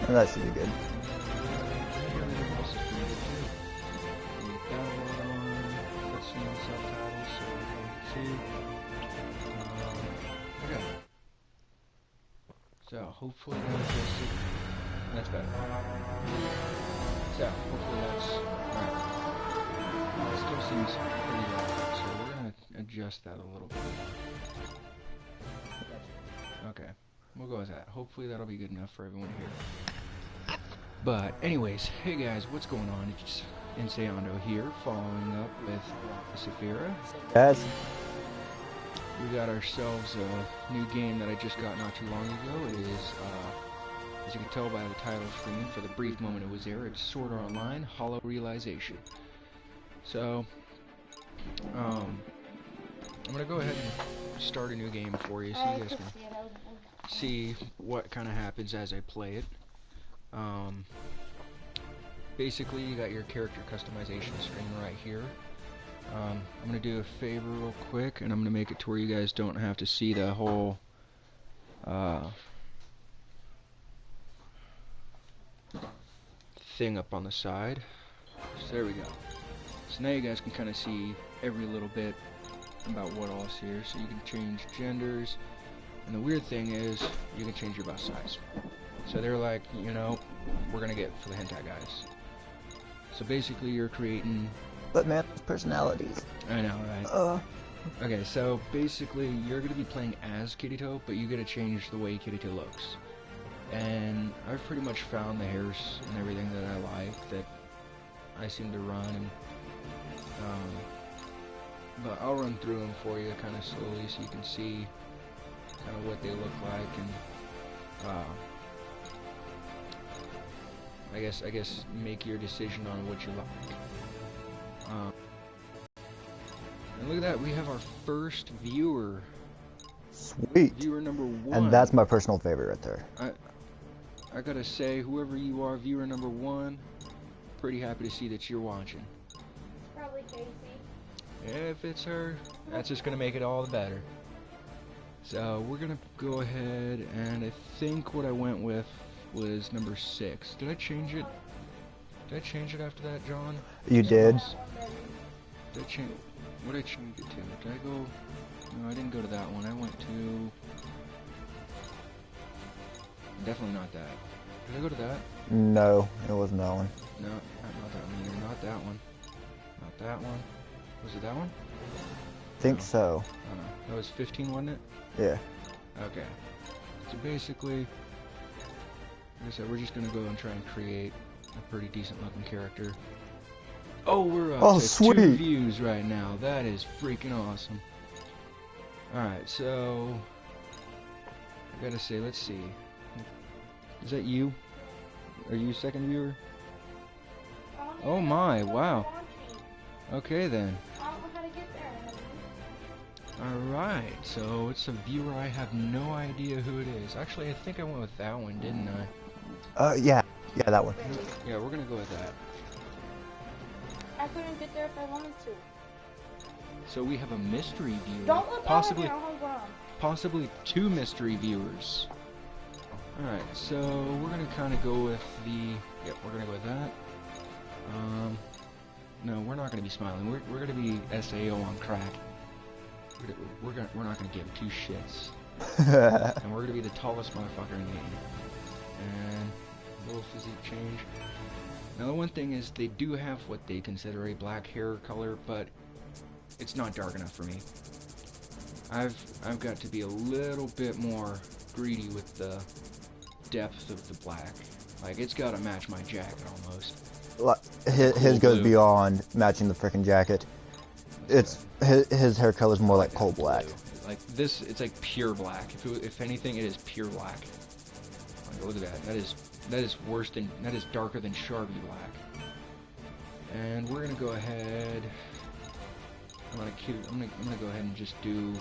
That should be good. So hopefully that's better. So hopefully that's alright. It still seems pretty loud, so we're gonna adjust that a little bit. Okay, we'll go with that. Hopefully that'll be good enough for everyone here. But anyways, hey guys, what's going on? It's Inceando here, following up with Saphira. Yes. We got ourselves a new game that I just got not too long ago. It is, as you can tell by the title screen, for the brief moment it was there, it's Sword Art Online Hollow Realization. So, I'm gonna go ahead and start a new game for you, so you guys can see what kind of happens as I play it. Basically, you got your character customization screen right here. I'm going to do a favor real quick, and I'm going to make it to where you guys don't have to see the whole thing up on the side. So there we go. So now you guys can kind of see every little bit about what all's here. So you can change genders, and the weird thing is you can change your bust size. So they're like, you know, we're going to get for the hentai guys. So basically you're creating... But man, personalities. I know, right? Okay, so basically you're going to be playing as Kirito, but you get to change the way Kirito looks. And I've pretty much found the hairs and everything that I like, that I seem to run. And, but I'll run through them for you kind of slowly so you can see kind of what they look like. And I guess make your decision on what you like. And look at that, we have our first viewer. Sweet. Viewer number 1. And that's my personal favorite right there. I gotta say, whoever you are, viewer number 1, pretty happy to see that you're watching. Probably Casey. If it's her, that's just gonna make it all the better. So we're gonna go ahead, and I think what I went with was number 6. Did I change it? Did I change it after that, John? You did. Did I change? What did I change it to? Did I go? No, I didn't go to that one. I went to... Definitely not that. Did I go to that? No, it wasn't that one. No, not that one either. Not that one. Not that one. Was it that one? Think no. so. Oh no. That was 15, wasn't it? Yeah. Okay. So basically, like I said, we're just gonna go and try and create a pretty decent looking character. Oh, we're up to sweet. 2 views right now. That is freaking awesome. Alright, so I gotta say, let's see. Is that you? Are you second viewer? Oh my, wow. Okay then. I don't know how to get there. Alright, so it's a viewer I have no idea who it is. Actually, I think I went with that one, didn't I? Yeah. Yeah, that one. Yeah, we're gonna go with that. I couldn't get there if I wanted to. So we have a mystery viewer. Don't look possibly, over there, hold on. possibly 2 mystery viewers. Alright, so we're gonna kind of go with the... Yep, we're gonna go with that. No, we're not gonna be smiling. We're gonna be SAO on crack. We're not gonna give 2 shits. And we're gonna be the tallest motherfucker in the game. And little physique change. Now the one thing is they do have what they consider a black hair color, but it's not dark enough for me. I've got to be a little bit more greedy with the depth of the black. Like, it's gotta match my jacket almost. His goes beyond matching the freaking jacket. It's his hair color is more like coal black. Like this, it's like pure black. If anything, it is pure black. Like, look at that. That is worse than, that is darker than Sharpie black. And we're gonna go ahead. I'm gonna go ahead and just do.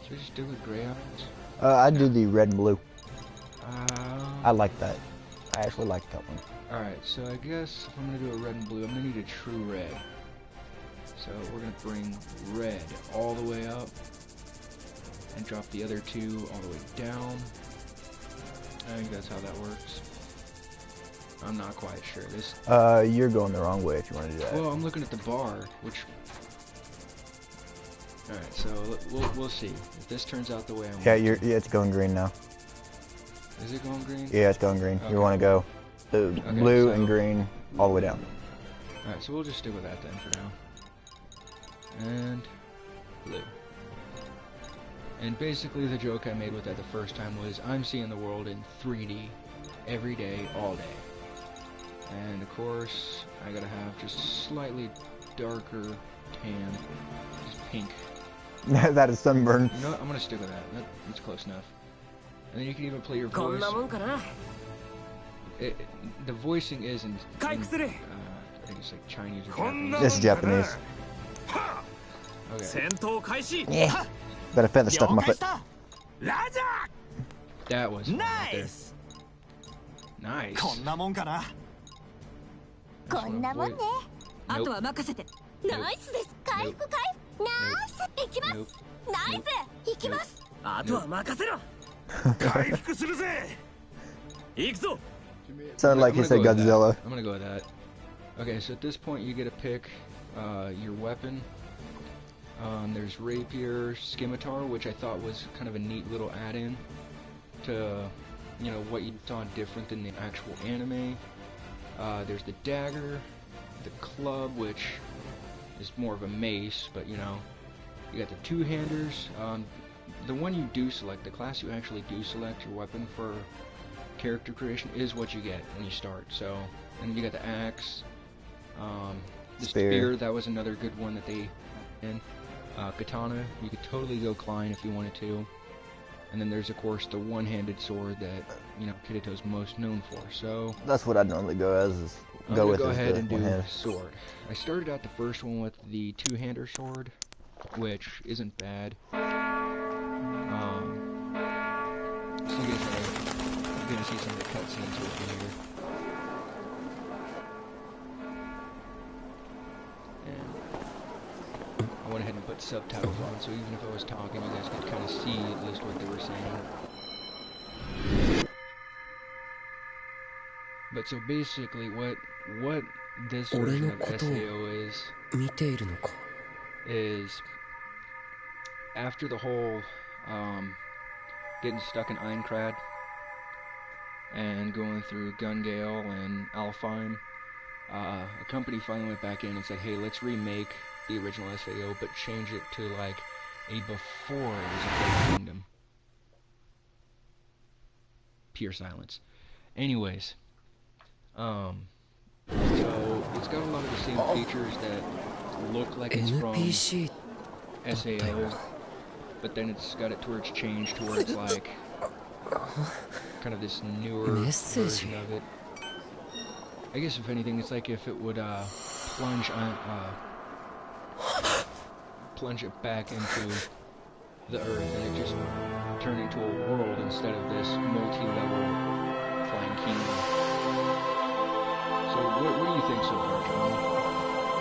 Should we just do with gray eyes? I do the red and blue. I like that. I actually like that one. Alright, so I guess if I'm gonna do a red and blue, I'm gonna need a true red. So we're gonna bring red all the way up and drop the other two all the way down. I think that's how that works. I'm not quite sure. This. You're going the wrong way if you want to do that. Well, I'm looking at the bar, which. All right, so we'll see if this turns out the way I want. Yeah, it's going green now. Is it going green? Yeah, it's going green. Okay. You want to go blue and green all the way down. All right, so we'll just stick with that then for now. And blue. And basically the joke I made with that the first time was I'm seeing the world in 3D every day, all day. And of course, I gotta have just slightly darker tan, just pink. That is sunburn. You know what? I'm gonna stick with that. That's close enough. And then you can even play your voice. The voicing is in I think it's like Chinese or Japanese. It's Japanese. Okay. Yeah. Got a feather stuck in my foot. That was nice. Nice. Nope. Sounded like he said Godzilla. I'm gonna go with that. Okay, so at this point you get to pick your weapon. There's rapier, scimitar, which I thought was kind of a neat little add-in to, you know, what you saw different than the actual anime. There's the dagger, the club, which is more of a mace, but you know, you got the two-handers. The one you do select, the class you actually do select your weapon for character creation is what you get when you start. So, and you got the axe, the spear. That was another good one that they in. Katana, you could totally go Klein if you wanted to. And then there's of course the one-handed sword that, you know, Kirito's most known for. So that's what I'd normally go as. Is go ahead and do sword. I started out the first one with the two-hander sword, which isn't bad. So you're gonna see some of the cutscenes with me here. I went ahead and put subtitles on, so even if I was talking, you guys could kind of see at least what they were saying. But so basically, what this version of SAO is after the whole getting stuck in Einkrad and going through Gungale and Alfheim, a company finally went back in and said, hey, let's remake the original SAO, but change it to like a before it was a Great Kingdom. Pure silence. Anyways, so it's got a lot of the same features that look like it's from SAO, but then it's got it towards change towards like kind of this newer version of it. I guess if anything, it's like if it would plunge it back into the earth and it just turned into a world instead of this multi-level flying kingdom. So what do you think so far, John?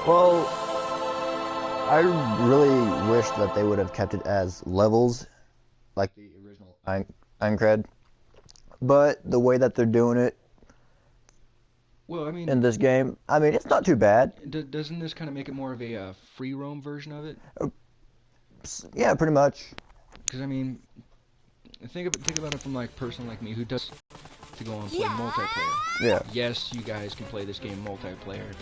Well, I really wish that they would have kept it as levels, like the original Aincrad. But the way that they're doing it, well, I mean, in this game, I mean, it's not too bad. Doesn't this kind of make it more of a free roam version of it? Yeah, pretty much. Because I mean, think about it from like a person like me who does to go and play multiplayer. Yeah. Yes, you guys can play this game multiplayer.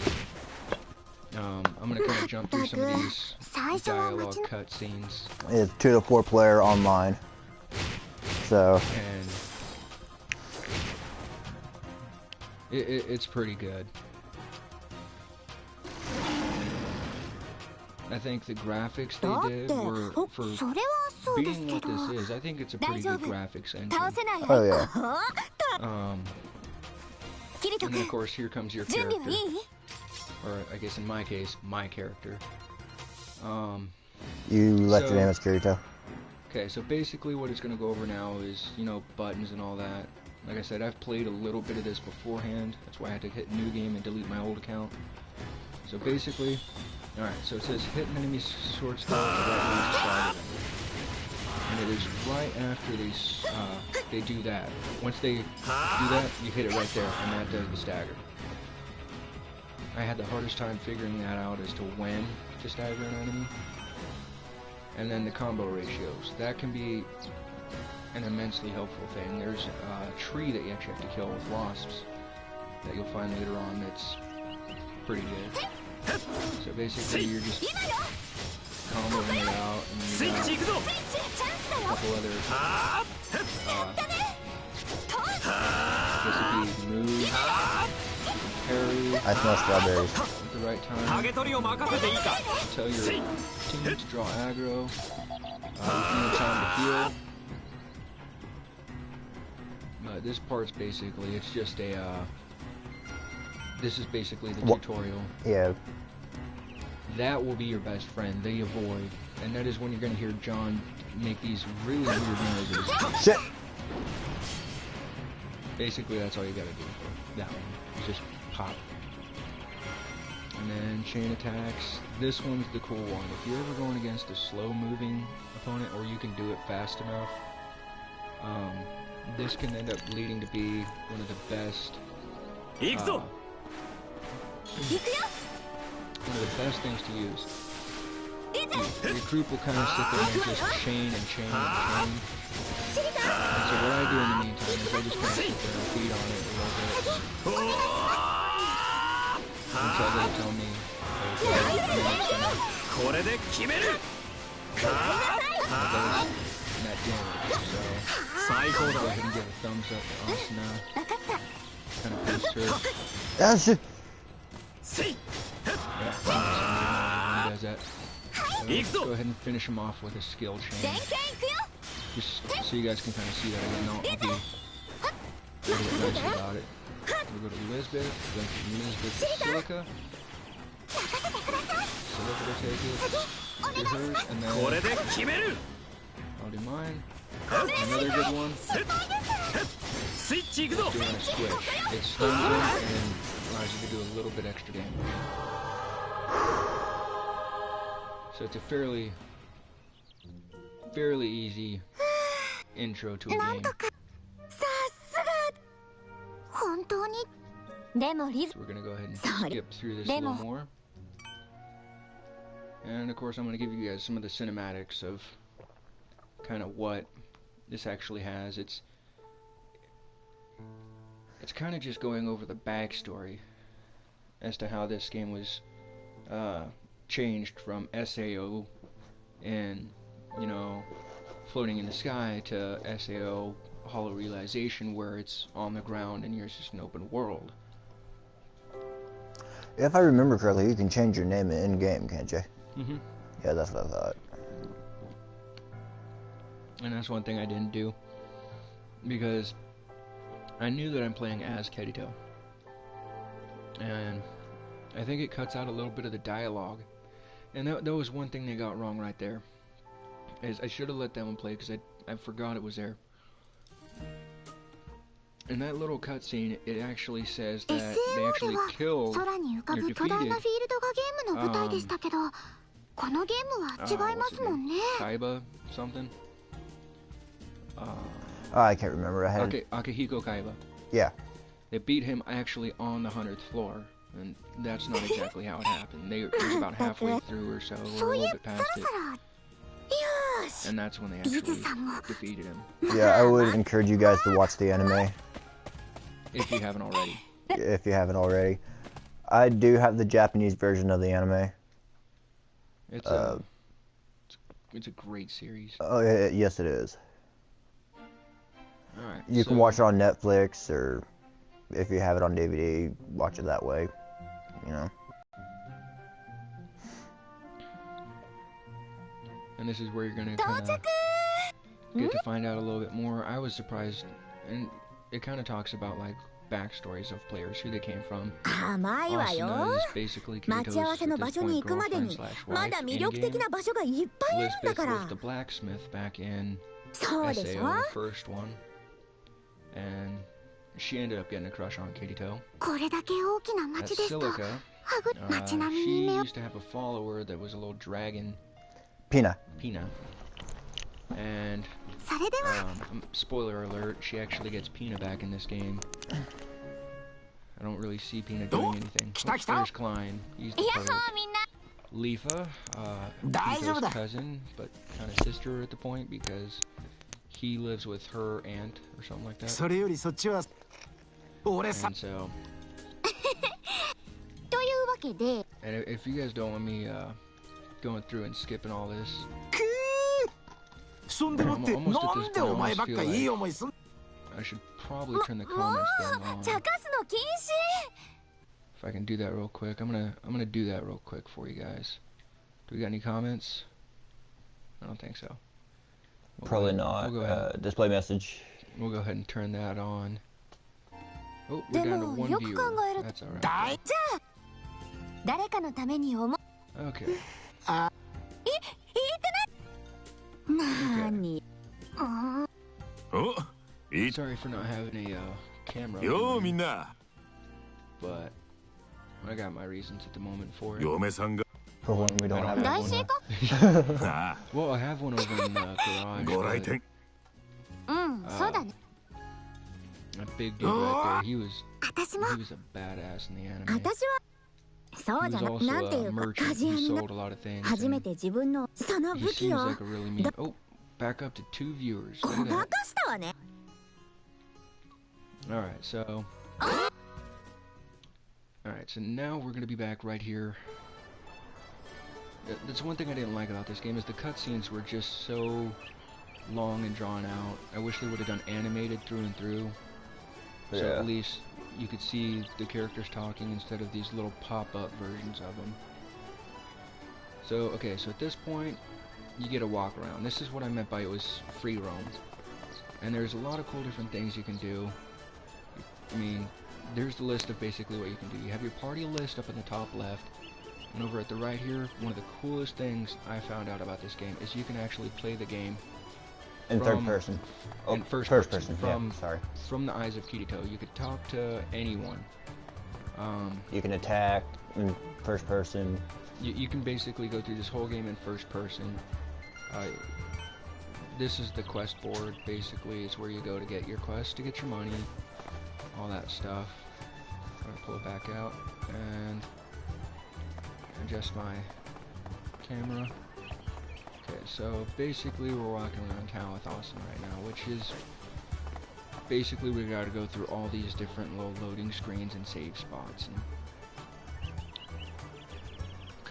I'm gonna kind of jump through some of these dialogue cutscenes. It's 2 to 4 player online. So. And it's pretty good. I think the graphics they did were, for being what this is, I think it's a pretty good graphics engine. Oh yeah. And then of course here comes your character. Or I guess in my case, my character. You left your name as Kirito. Okay, so basically what it's going to go over now is, you know, buttons and all that. Like I said, I've played a little bit of this beforehand. That's why I had to hit new game and delete my old account. So basically, Alright, so it says hit an enemy sword skill at the right range to stagger them. And it is right after they do that. Once they do that, you hit it right there, and that does the stagger. I had the hardest time figuring that out as to when to stagger an enemy. And then the combo ratios. That can be an immensely helpful thing. There's a tree that you actually have to kill with wasps that you'll find later on that's pretty good. So basically you're just comboing it out, and you got a couple other basically move, parry I smell strawberries. at the right time. Tell your team to draw aggro. You need time to heal. But this part's basically, it's just a this is basically the tutorial. Yeah. That will be your best friend, the avoid. And that is when you're going to hear John make these really weird noises. Shit! Basically, that's all you gotta do for that one. Just pop. And then chain attacks. This one's the cool one. If you're ever going against a slow-moving opponent, or you can do it fast enough, this can end up leading to be one of the best things to use. Your group will kind of sit there and just chain and chain and chain. And so what I do in the meantime is I just kind of sit there and feed on it a little bit until they tell me, okay, and then it's gonna that damage. So go ahead and give a thumbs up to Asuna. Kind of boost her. That's it. Yeah, he does that. Go ahead and finish him off with a skill chain. Just so you guys can kind of see that again. I'll be a little bit nice about it. We'll go to Lisbeth, then from Lisbeth to Silica. Silica will take it, do hers, and then I'll do mine. Another good one. Doing a switch. It stuns them and allows you to do a little bit extra damage. So it's a fairly easy intro to a game. So we're gonna go ahead and skip through this a little more. And of course I'm gonna give you guys some of the cinematics of kind of what this actually has. It's kind of just going over the backstory as to how this game was changed from SAO and, you know, floating in the sky to SAO Hollow Realization, where it's on the ground and you're just an open world. If I remember correctly, you can change your name in-game, can't you? Mm-hmm. Yeah, that's what I thought. And that's one thing I didn't do, because I knew that I'm playing as Kirito, and I think it cuts out a little bit of the dialogue. And that was one thing they got wrong right there. Is I should have let that one play, because I forgot it was there. In that little cutscene, it actually says that they actually killed or defeated Kaiba something. I can't remember. I had Akihiko Kaiba. Yeah. They beat him actually on the 100th floor, and that's not exactly how it happened. They was about halfway through or so, or a little bit past it. And that's when they actually defeated him. Yeah, I would encourage you guys to watch the anime. If you haven't already. If you haven't already. I do have the Japanese version of the anime. It's a great series. Oh, yeah, yes it is. Alright. You can watch it on Netflix, or if you have it on DVD, watch it that way. You know. And this is where you're gonna kind of get to find out a little bit more. I was surprised, and it kind of talks about like backstories of players, who they came from. Asuna is basically Kirito's at this point girlfriend/wife in-game. Lisbeth was the blacksmith back in SAO, the first one, and she ended up getting a crush on Kirito. That's Silica. She used to have a follower that was a little dragon, Pina. and spoiler alert, she actually gets Pina back in this game. I don't really see Pina doing anything. Oh, there's Klein. He's the perv. Leafa, Pito's cousin, but kind of sister at the point because he lives with her aunt or something like that. And so... And if you guys don't want me going through and skipping all this, I'm almost at this point. I almost feel like I should probably turn the comments thing on. If I can do that real quick, I'm gonna do that real quick for you guys. Do we got any comments? I don't think so. Probably not. Display message. We'll go ahead and turn that on. Oh, we're down to one viewer. That's alright. Okay. Sorry for not having a camera. But I got my reasons at the moment for it. For when we don't have one. Well, I have one over in the garage. A big dude right there. He was a badass in the anime. He was also a merchant. He sold a lot of things. He seems like a really mean. Oh, back up to 2 viewers. Look at that. Alright, so... Alright, so now we're gonna be back right here. That's one thing I didn't like about this game, is the cutscenes were just so long and drawn out. I wish they would have done animated through and through. So at least you could see the characters talking instead of these little pop-up versions of them. So, okay, so at this point, you get a walk around. This is what I meant by it was free roam. And there's a lot of cool different things you can do. I mean, there's the list of basically what you can do. You have your party list up in the top left. And over at the right here, one of the coolest things I found out about this game is you can actually play the game in third person. Oh, in first person. From the eyes of Kirito. You could talk to anyone. You can attack in first person. You can basically go through this whole game in first person. This is the quest board, basically. It's where you go to get your quest, to get your money, all that stuff. I'm gonna pull it back out and adjust my camera. Okay, so basically we're walking around town with Austin right now, which is basically we gotta go through all these different little loading screens and save spots. And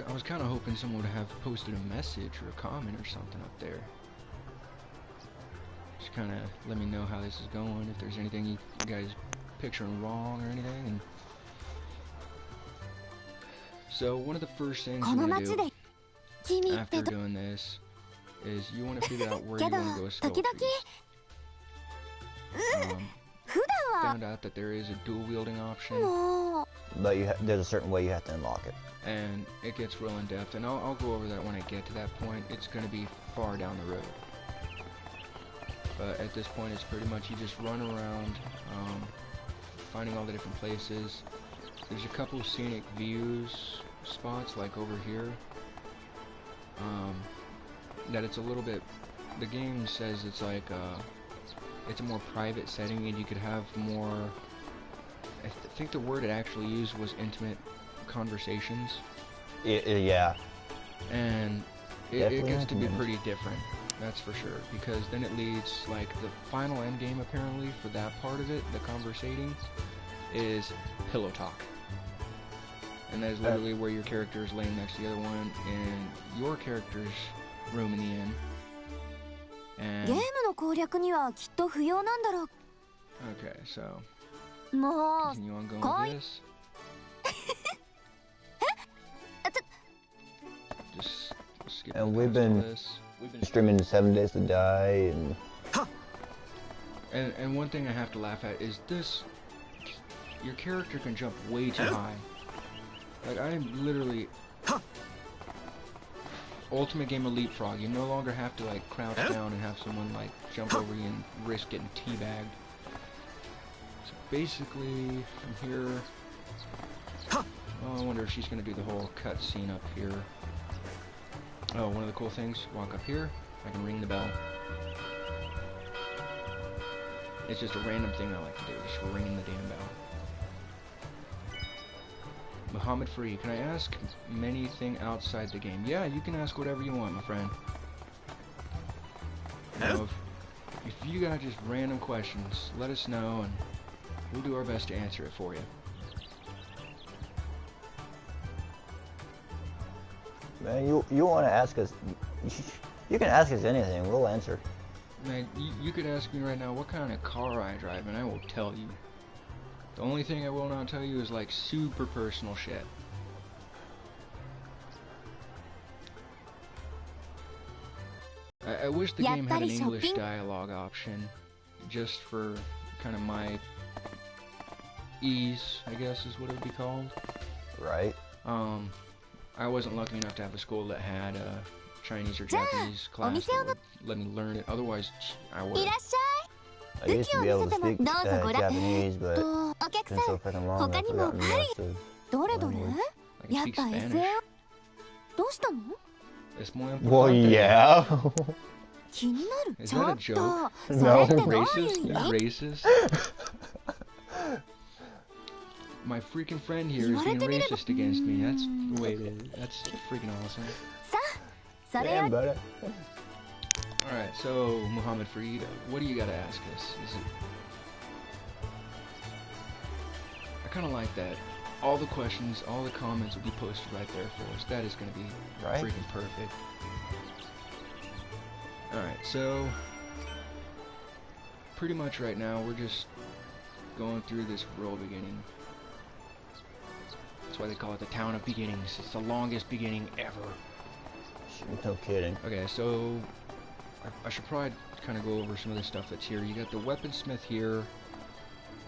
I was kind of hoping someone would have posted a message or a comment or something up there. Just kind of let me know how this is going, if there's anything you guys picturing wrong or anything. And so one of the first things you want to do after doing this is you want to figure out where you want to go skull feast. Found out that there is a dual wielding option, but there's a certain way you have to unlock it. And it gets real in depth, and I'll go over that when I get to that point. It's going to be far down the road. But at this point, it's pretty much you just run around, finding all the different places. There's a couple of scenic views spots, like over here, that it's a little bit, the game says it's like, it's a more private setting, and you could have more, I think the word it actually used was intimate conversations. Yeah. And it gets to be pretty different, that's for sure, because then it leads, like, the final end game apparently for that part of it, the conversating, is pillow talk. And that is literally where your character is laying next to the other one in your character's room in the inn. And okay, so continue on going with this. Just skip. And we've been streaming 7 Days to Die, and one thing I have to laugh at is this: your character can jump way too high. Like, I am literally ultimate game of leapfrog. You no longer have to like crouch down and have someone like jump over you and risk getting teabagged. So basically, from here, Oh, I wonder if she's gonna do the whole cut scene up here. Oh, one of the cool things, walk up here, I can ring the bell. It's just a random thing I like to do, just ringing the damn bell. Muhammad Free, can I ask anything outside the game? Yeah, you can ask whatever you want, my friend. You know, if you got just random questions, let us know and we'll do our best to answer it for you. Man, you want to ask us? You can ask us anything. We'll answer. Man, you could ask me right now what kind of car I drive, and I will tell you. The only thing I will not tell you is like super personal shit. I wish the game had an English dialogue option, just for kind of my ease, I guess is what it would be called. Right. I wasn't lucky enough to have a school that had a Chinese or Japanese class that would let me learn it. Otherwise, I would. I used to be able to speak Japanese, but it's been so freaking long I've forgotten the rest of the language. I can speak Spanish. Es muy importante. Well, yeah. Is that a joke? No. Racist? Racist? My freaking friend here is being racist against me. That's the way it is. That's freaking awesome. Damn, buddy. Alright, so, Muhammad Fareed, what do you gotta ask us? Is it... I kinda like that. All the questions, all the comments will be posted right there for us. That is gonna be freaking perfect. Alright, so... pretty much right now, we're just going through this world beginning. That's why they call it the Town of Beginnings. It's the longest beginning ever. No kidding. Okay, so I should probably kind of go over some of the stuff that's here. You got the weaponsmith here,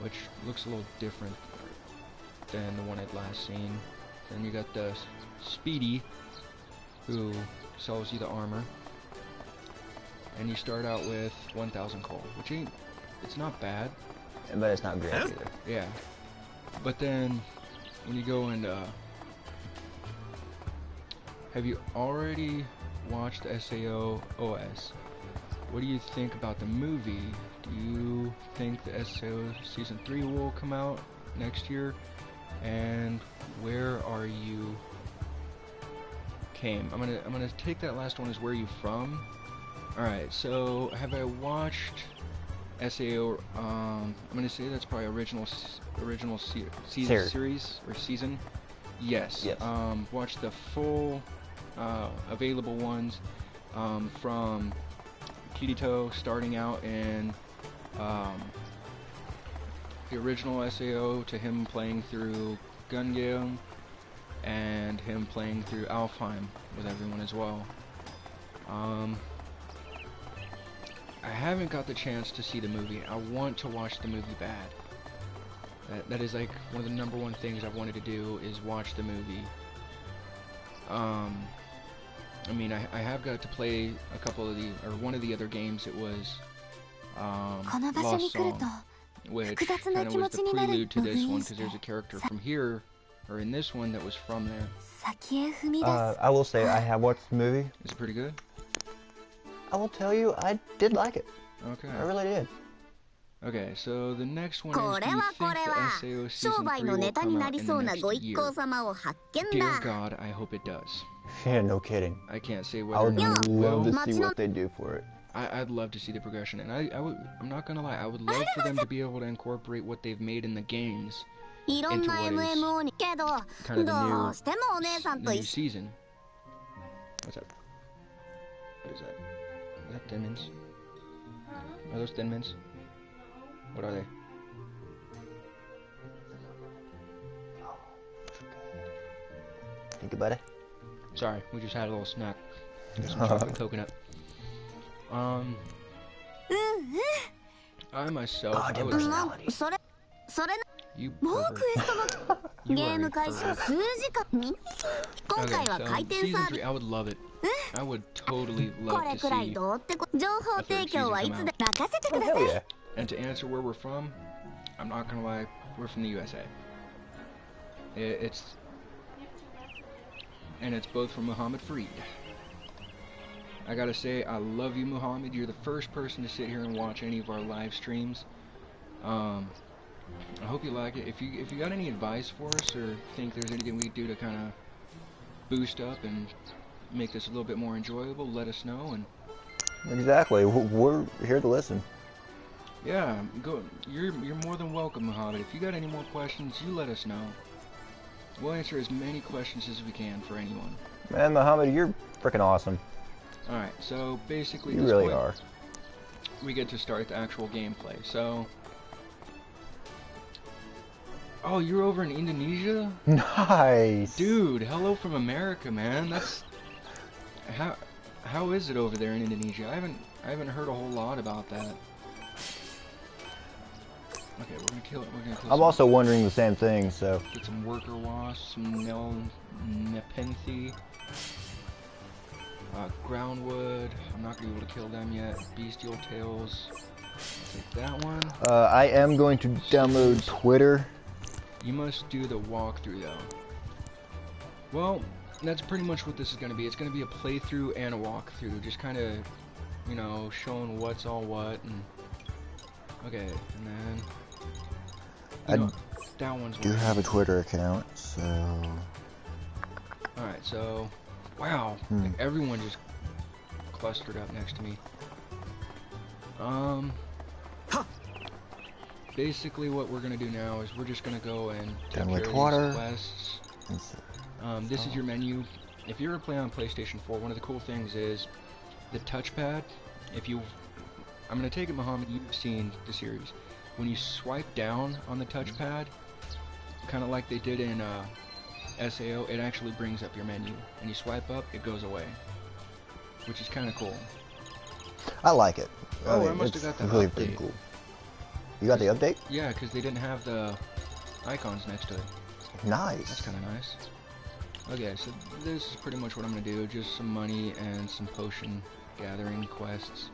which looks a little different than the one I'd last seen. Then you got the Speedy, who sells you the armor. And you start out with 1,000 coal, which ain't, it's not bad. But it's not great either. Yeah. But then, when you go and, have you already watched SAO OS? What do you think about the movie? Do you think the SAO Season 3 will come out next year? And where are you came? I'm gonna take that last one as where you from. Alright, so have I watched SAO? I'm gonna say that's probably original series or season. Yes. Watch the full available ones from Kirito starting out in the original SAO to him playing through Gungam and him playing through Alfheim with everyone as well. I haven't got the chance to see the movie. I want to watch the movie bad. That is like one of the #1 things I've wanted to do is watch the movie. I mean, I have got to play a couple of the, or one of the other games. It was Lost Song, which kind of was the prelude to this one, because there's a character from here, or in this one, that was from there. I will say I have watched the movie. Is it pretty good? I will tell you, I did like it. Okay. I really did. Okay, so the next one is, do you think the SAO Season 3 will come out in the next year? Dear God, I hope it does. Yeah, no kidding. I can't say I whether or would not it will. love to see what they do for it. I'd love to see the progression, and I'm not gonna lie, I would love for them to be able to incorporate what they've made in the games into what is kind of the new season. What's that? What is that? Is that Thin Mints? Are those Thin Mints? What are they? Think about it. Sorry, we just had a little snack. Some chocolate coconut. I myself, I would... You pervert. You are a pervert. Okay, so Season 3, I would love it. I would totally love to see a third season come out. Oh, hell yeah. And to answer where we're from, I'm not gonna lie, we're from the USA. It's and it's both from Muhammad Fareed. I gotta say, I love you, Muhammad. You're the first person to sit here and watch any of our live streams. I hope you like it. If you got any advice for us, or think there's anything we can do to kind of boost up and make this a little bit more enjoyable, let us know. And Exactly. We're here to listen. yeah, go. You're more than welcome, Muhammad. If you got any more questions, you let us know. We'll answer as many questions as we can for anyone. Man, Muhammad, you're freaking awesome. All right. So basically, You at this really point, are. we get to start the actual gameplay. So, oh, you're over in Indonesia? Nice. Dude, hello from America, man. That's how is it over there in Indonesia? I haven't heard a whole lot about that. Okay, we're gonna kill it. We're gonna kill. I'm also wondering the same thing, so. Get some worker wasps, some nepenthe, groundwood. I'm not gonna be able to kill them yet. Bestial tails. Take that one. I am going to download Twitter. You must do the walkthrough though. Well, that's pretty much what this is going to be. It's going to be a playthrough and a walkthrough, just kind of, you know, showing what's all what. And okay, and then that one's. I do have a Twitter account, so. All right, so wow, everyone just clustered up next to me. Basically, what we're gonna do now is we're just gonna go and take care of these quests. This is your menu. If you're playing on PlayStation 4, one of the cool things is the touchpad. I'm gonna take it, Muhammad, you've seen the series. When you swipe down on the touchpad, kind of like they did in SAO, it actually brings up your menu. And you swipe up, it goes away, which is kind of cool. I like it. Oh, mean, I must have got that really update. pretty cool. You got the update? Yeah, because they didn't have the icons next to it. Nice. That's kind of nice. Okay, so this is pretty much what I'm going to do. Just some money and some potion gathering quests.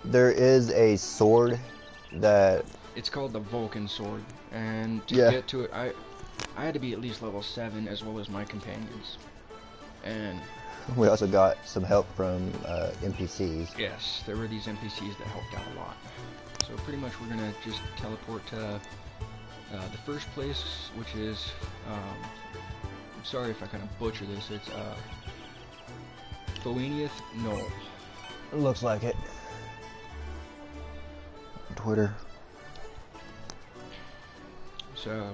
There is a sword that... It's called the Vulcan Sword. And to get to it, I had to be at least level 7 as well as my companions. And... we also got some help from NPCs. yes, there were these NPCs that helped out a lot. So pretty much we're going to just teleport to... the first place, which is, I'm sorry if I kind of butcher this, it's, Phoenieth Knoll. It looks like it. Twitter. So,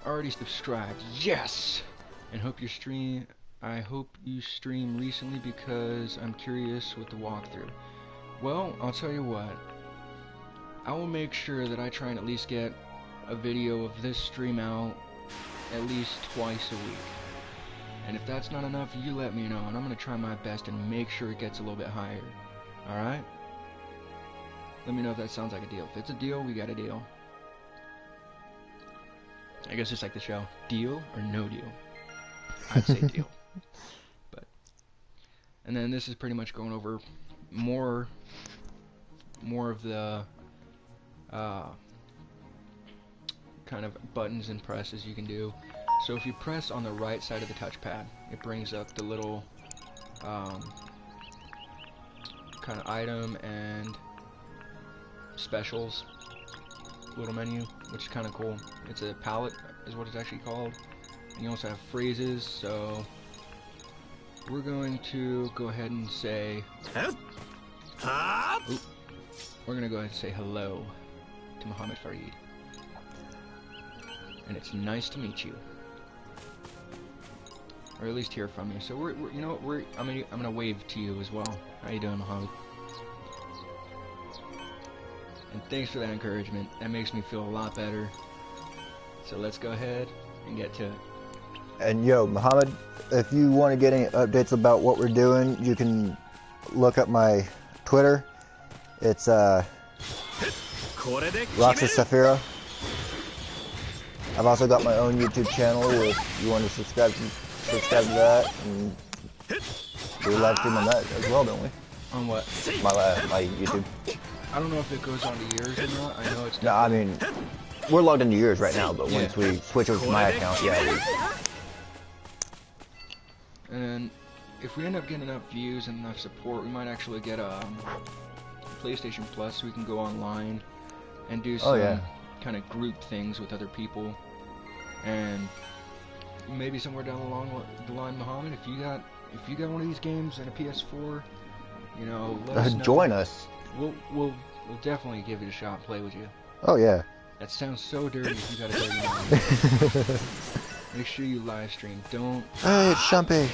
already subscribed, yes! And I hope you stream recently because I'm curious with the walkthrough. Well, I'll tell you what. I will make sure that I try and at least get a video of this stream out at least twice a week. And if that's not enough, you let me know, and I'm going to try my best and make sure it gets a little bit higher. Alright? Let me know if that sounds like a deal. If it's a deal, we got a deal. I guess it's like the show. Deal or no deal? I'd say deal. And then this is pretty much going over more of the kind of buttons and presses you can do. So if you press on the right side of the touchpad, it brings up the little kind of item and specials little menu, which is kind of cool. It's a palette is what it's actually called. And you also have phrases, so we're going to go ahead and say we're going to go ahead and say hello to Muhammad Fareed. And it's nice to meet you. Or at least hear from you. So we're you know what, I'm gonna wave to you as well. How you doing, Muhammad? And thanks for that encouragement. That makes me feel a lot better. So let's go ahead and get to it. And yo, Muhammad, if you want to get any updates about what we're doing, you can look up my Twitter. It's Roxas Saphira. I've also got my own YouTube channel if you want to subscribe to that, and we live stream on that as well, don't we? On what? My YouTube. I don't know if it goes on to yours or not. I know it's. No, I mean, we're logged into yours right now, but once we switch over to my account, yeah. And then, if we end up getting enough views and enough support, we might actually get a PlayStation Plus, so we can go online and do some kind of group things with other people. And maybe somewhere down the line, Muhammad, if you got one of these games and a PS4, you know, let us know. Join us. We'll definitely give it a shot and play with you. Oh yeah. That sounds so dirty if you got a dirty mind. Make sure you live stream. Don't. Hey, it's Shumpy.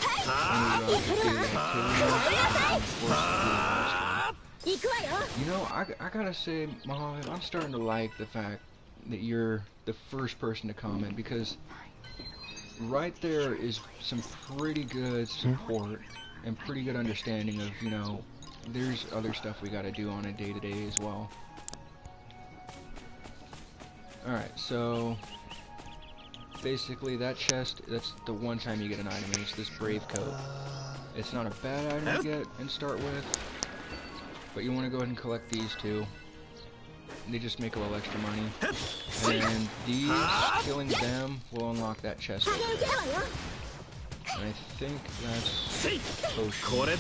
You know, I gotta say, Mohammed, I'm starting to like the fact that you're the first person to comment, because right there is some pretty good support and pretty good understanding of, you know, there's other stuff we gotta do on a day-to-day as well. Alright, so basically that chest, that's the one time you get an item, and it's this brave coat. It's not a bad item to get and start with, but you want to go ahead and collect these two. They just make a little extra money. And these, killing them will unlock that chest over there. And I think that's potion.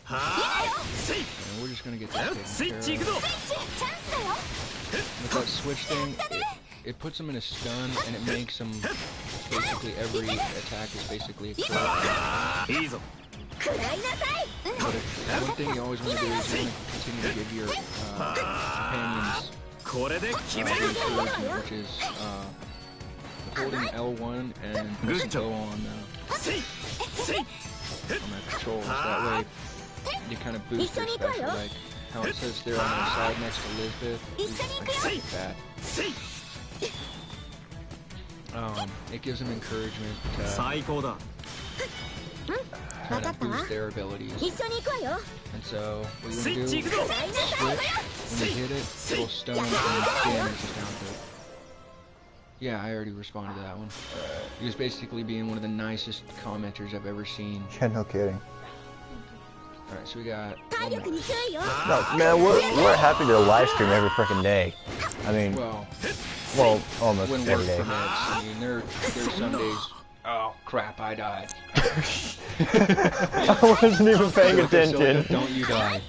And we're just gonna get this taken care of. With that switch thing, it puts them in a stun, and it makes them basically every attack is basically a crit. But one thing you always want to do is you want to continue to give your companions encouragement, which is holding L1 and press go on that controls. That way you kind of boost their special, like how it says there on the side next to Lisbeth. Like that. It gives them encouragement to kind of boost their abilities. And so what you want to do is switch. When you hit it, it'll stun and damage is down to it. Yeah, I already responded to that one. He was basically being one of the nicest commenters I've ever seen. Yeah, no kidding. Alright, so we got No, man, we're happy to live stream every freaking day. I mean, well, almost when every work day. permits. I mean, there's some days. Oh crap! I died. I wasn't even paying attention. Don't you die.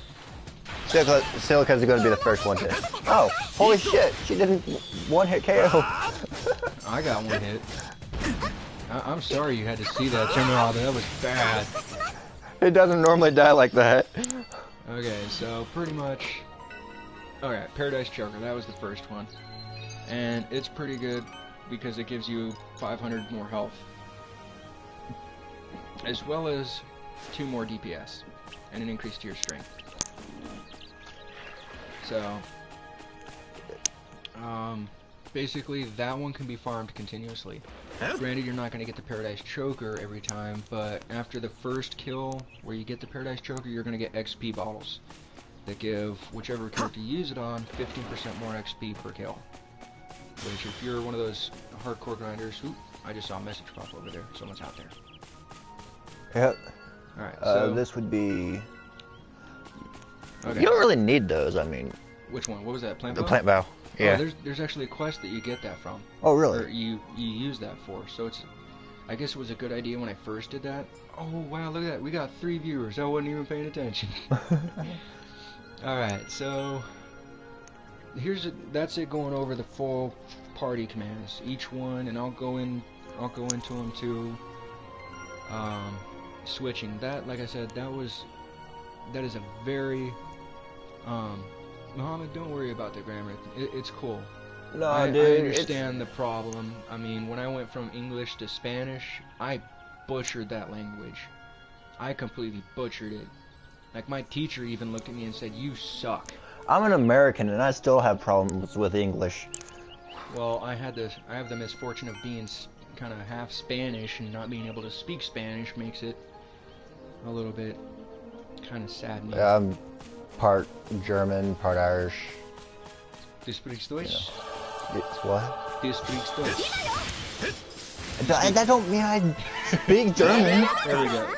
Silica's going to be the first one to. Oh, holy shit! She didn't one-hit KO. I got one hit. I'm sorry you had to see that, Timur. That was bad. It doesn't normally die like that. Okay, so pretty much. Alright, Paradise Choker. That was the first one, and it's pretty good because it gives you 500 more health, as well as 2 more DPS and an increase to your strength. So, basically that one can be farmed continuously. Granted, you're not going to get the Paradise Choker every time, but after the first kill where you get the Paradise Choker, you're going to get XP bottles that give whichever character you use it on 15% more XP per kill. Which, if you're one of those hardcore grinders, oop, I just saw a message pop over there. Someone's out there. Yep. Alright, so this would be. okay. You don't really need those. I mean. Which one? What was that? Plant The bow? plant bow. Yeah. Oh, there's actually a quest that you get that from. Oh, really? Or you use that for. So it's. I guess it was a good idea when I first did that. Oh wow, look at that. We got 3 viewers. I wasn't even paying attention. Alright, so that's it, going over the full party commands, each one, and I'll go into them too. Switching that, like I said, that is a very Muhammad, don't worry about the grammar. It's cool. No, I dude. understand the problem. I mean, when I went from English to Spanish, I butchered that language. I completely butchered it. Like, my teacher even looked at me and said, "You suck." I'm an American and I still have problems with English. Well, I have the misfortune of being kind of half Spanish, and not being able to speak Spanish makes it a little bit kind of saddening. I'm part German, part Irish. Do you speak Deutsch? It's what? Do you speak Deutsch? That don't mean I speak German. There we go.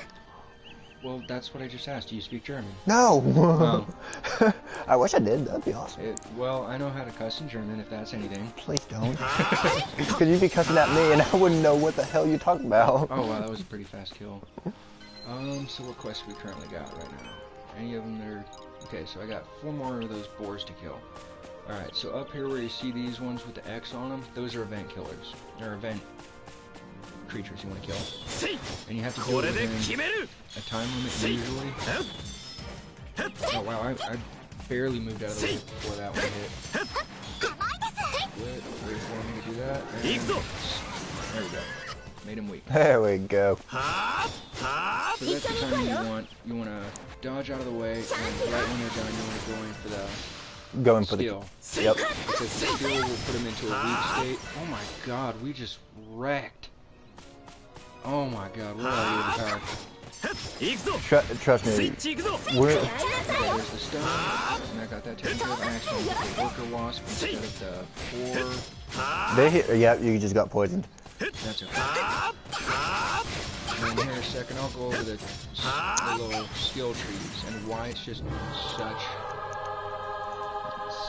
Well, that's what I just asked. Do you speak German? No! Oh. I wish I did. That'd be awesome. Well, I know how to cuss in German, if that's anything. Please don't. Because you'd be cussing at me and I wouldn't know what the hell you're talking about. Oh, wow, that was a pretty fast kill. So what quests we currently got right now? Any of them that are... Okay, so I got 4 more of those boars to kill. Alright, so up here where you see these ones with the X on them, those are event killers. Or event creatures you want to kill. And you have to do it within a time limit usually. Oh wow, I barely moved out of the way before that one hit. Wait for me to do that. And there we go. Made him weak. There we go. So that's the time you want to dodge out of the way, and right when you're done, you want to go in for the Going for skill. Yep. Because the skill will put him into a weak state. Oh my god, we just wrecked. Oh my god, we're already overpowered. Trust me. Okay, there's the stone, and I got that taken care of. I actually got the worker wasp instead of the 4. They hit. Yep, you just got poisoned. That's okay. And then here in a second, I'll go over the little skill trees and why it's just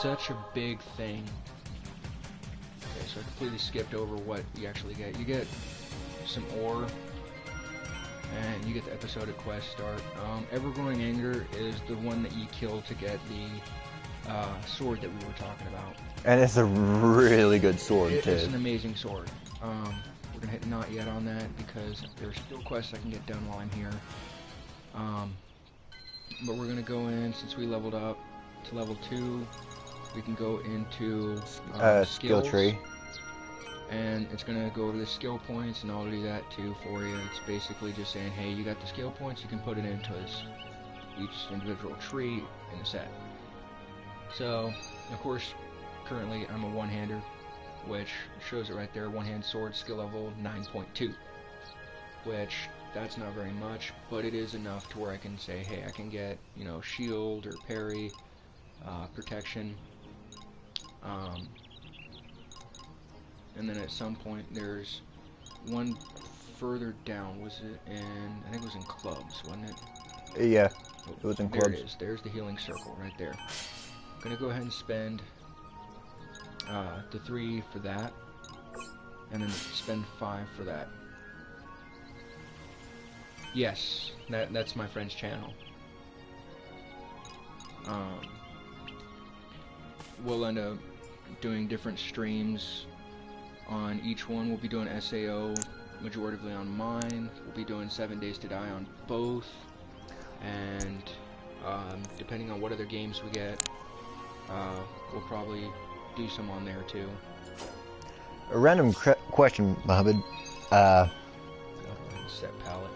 such a big thing. Okay, so I completely skipped over what you actually get. You get some ore, and you get the episodic quest start. Ever-growing anger is the one that you kill to get the sword that we were talking about. And it's a really good sword too. It's an amazing sword. We're gonna hit not yet on that because there's still quests I can get done while I'm here. But we're gonna go in, since we leveled up to level 2, we can go into skill tree. And it's gonna go over the skill points, and I'll do that too for you. It's basically just saying, hey, you got the skill points, you can put it into each individual tree in the set. So, of course, currently I'm a one-hander, which shows it right there, one-hand sword, skill level 9.2, which that's not very much, but it is enough to where I can say, hey, I can get, you know, shield or parry, protection, and then at some point there's one further down, was it in, I think it was in clubs, wasn't it? Yeah, it was in clubs. There it is, there's the healing circle right there. I'm gonna go ahead and spend the 3 for that, and then spend 5 for that. Yes, that's my friend's channel. We'll end up doing different streams on each one. We'll be doing SAO majoritively on mine. We'll be doing 7 Days to Die on both, and depending on what other games we get, we'll probably do some on there too. A random question, Mohammed. Set palette.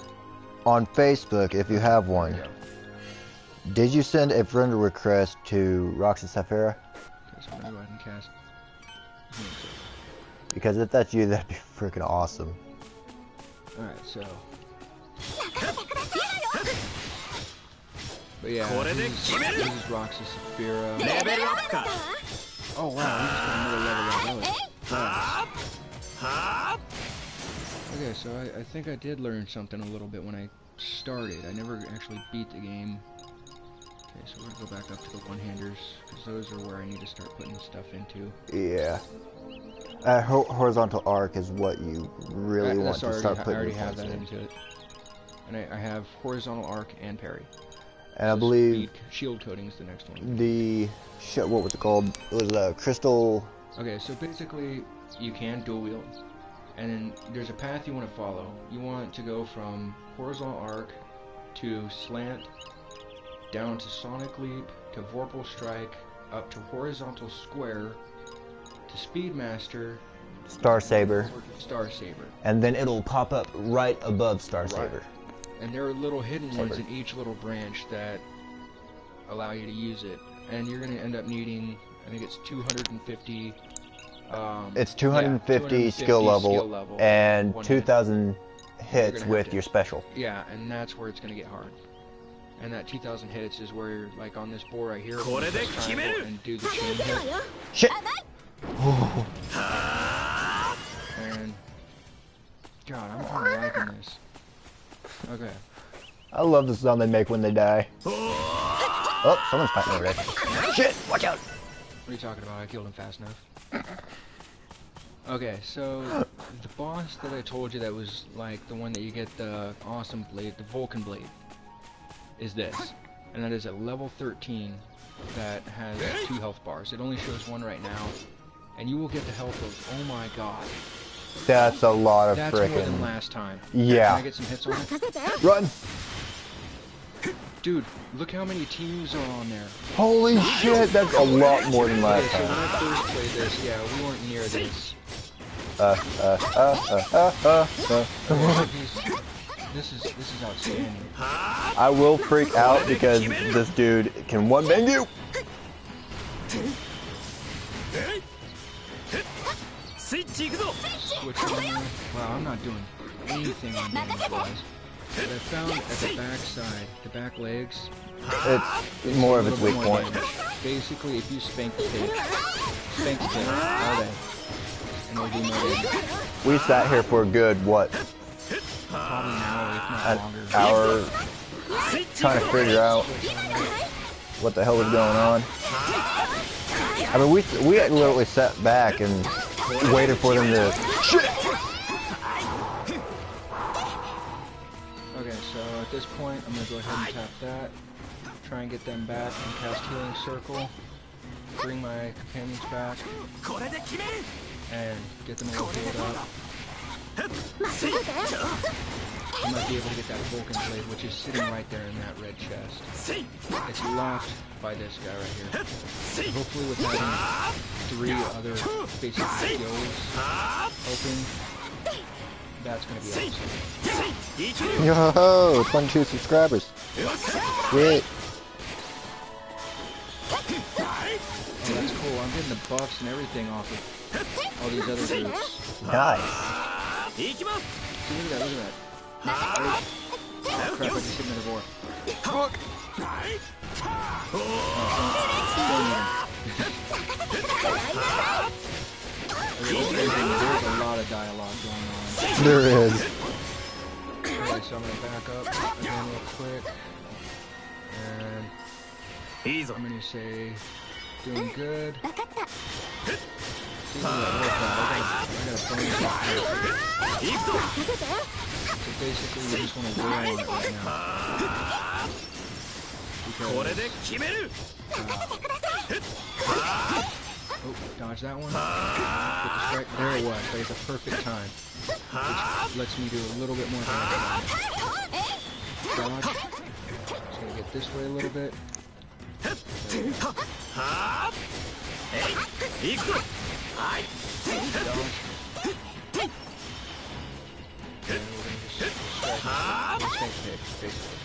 On Facebook, if you have one, did you send a friend request to Roxas Saphira? Okay, so I'm gonna go ahead and cast. Because if that's you, that'd be freaking awesome. Alright, so. But yeah, this is Roxas Saphira. Oh wow, we just got another level up. Okay, so I think I did learn something a little bit when I started. I never actually beat the game. Okay, so we're gonna go back up to the one-handers, because those are where I need to start putting stuff into. Yeah. Horizontal arc is what you really want to start putting. I already have that into it. And I have horizontal arc and parry. And I believe shield coating is the next one. What was it called? It was a crystal. Okay, so basically you can dual wield, and then there's a path you want to follow. You want to go from horizontal arc to slant, down to sonic leap, to vorpal strike, up to horizontal square, to speedmaster, Star Saber. Star Saber. And then it'll pop up right above Star Saber. And there are little hidden ones in each little branch that allow you to use it. And you're going to end up needing, I think it's 250... it's 250 skill level and 2,000 hits with your special. Yeah, and that's where it's going to get hard. And that 2,000 hits is where, like on this board right here, and do the chain hit. Shit! And God, I'm kind of liking this. Okay. I love the sound they make when they die. Oh, someone's fighting over there. Shit! Watch out! What are you talking about? I killed him fast enough. Okay, so the boss that I told you that was like the one that you get the awesome blade, the Vulcan blade, is this. And that is at level 13 that has 2 health bars. It only shows 1 right now. And you will get the health of, oh my god. That's a lot of That's frickin'. more than last time. Yeah. Can I get some hits on it? Run! Dude, look how many teams are on there. Holy shit, that's a lot more than last Okay, so when I time. first played this, yeah, we weren't near this. This is outstanding. I will freak out because this dude can one-bang you! Switch on. Wow, I'm not doing anything on damage-wise. But I found at the back side, the back legs, It's more of its a weak little bit point. more damage. Basically, if you spank the tail all day, and it'll do more damage. We sat here for a good, what, Probably an hour, if an not longer. hour trying to figure out what the hell was going on. I mean, we had literally sat back and waited for them to... Shit! Okay, so at this point, I'm going to go ahead and tap that. Try and get them back and cast Healing Circle. Bring my companions back. And get them all healed up. I might be able to get that Vulcan blade, which is sitting right there in that red chest. It's locked by this guy right here. So hopefully with having 3 other basic skills open, that's going to be awesome. Yo, 22 subscribers. Sweet. Oh, that's cool. I'm getting the buffs and everything off of all these other groups. Nice. See, look at that, look at that. Oh, crap, I just hit another boar. There's a lot of dialogue going on. There is. Okay, so I'm gonna back up again real quick. And I'm gonna say, doing good. See, look at that, I got a bonus up. So basically, we just want to wail on it right now. Oh, dodge that one. Get the strike. There it was. But it's a perfect time. Which lets me do a little bit more damage. Dodge. Just gonna get this way a little bit. Dodge. And we're gonna just strike. Instant hit, basically.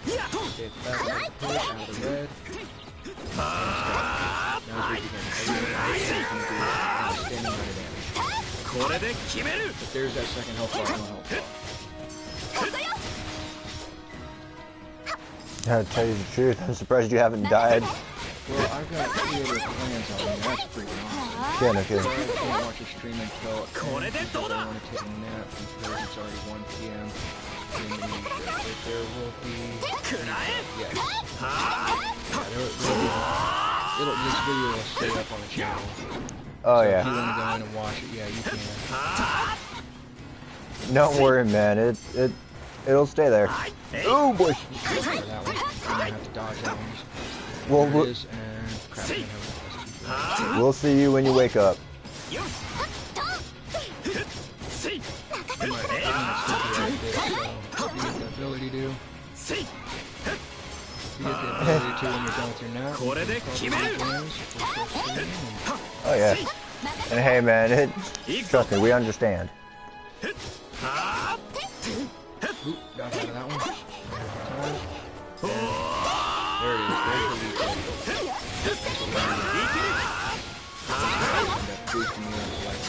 Okay, back to the pit, out of the red. Now as we begin, everything is going to do an outstanding amount of damage. But there's that second health bar, no health bar. Gotta tell you the truth, I'm surprised you haven't died. Well, I've got 3 other clans on me, that's freaking awesome. Yeah, no kidding. So I can't watch a stream until because I want to take a nap because it's already 1 p.m. in the evening. But there will be... Yes. Yeah, this video will stay up on the channel. Oh, So yeah. if you want to go in and watch it, yeah, you can. Don't worry, man. It'll stay there. Oh boy. For that one. I'm going to have to dodge that one. Well, There it is, and crap, I don't have a we'll see you when you wake up. I might still be like this, so if you get the ability to. You get the ability to when you're done with your nap. You can call these games before streaming, and Oh yeah. And hey, man, trust me, we understand. oop, got out of that one. There it is. There's the weak one. Boosting you up like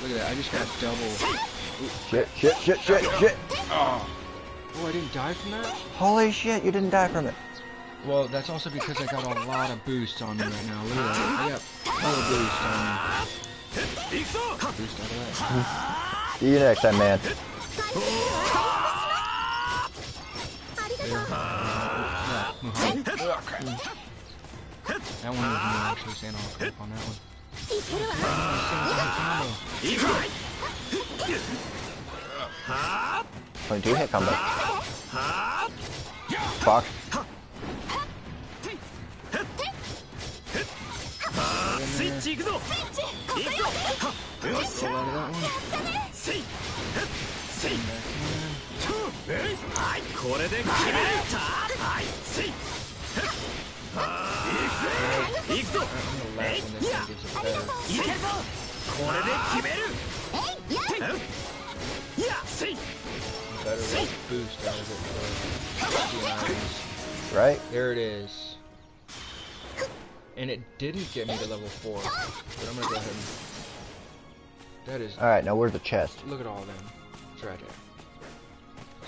Look at that. I just got double. Shit. Oh, I didn't die from that? Holy shit, you didn't die from it. Well, that's also because I got a lot of boosts on me right now. Look at that. I got full boost on me. Boost out of that. See you next time, man. That one was me actually saying all crap on that one. Oh, 2 hit combo. Fuck. Better boost out of it for Right? there it is. And it didn't get me to level 4. But I'm gonna go ahead and... That is... Alright, now where's the chest? Look at all of them. It's right there.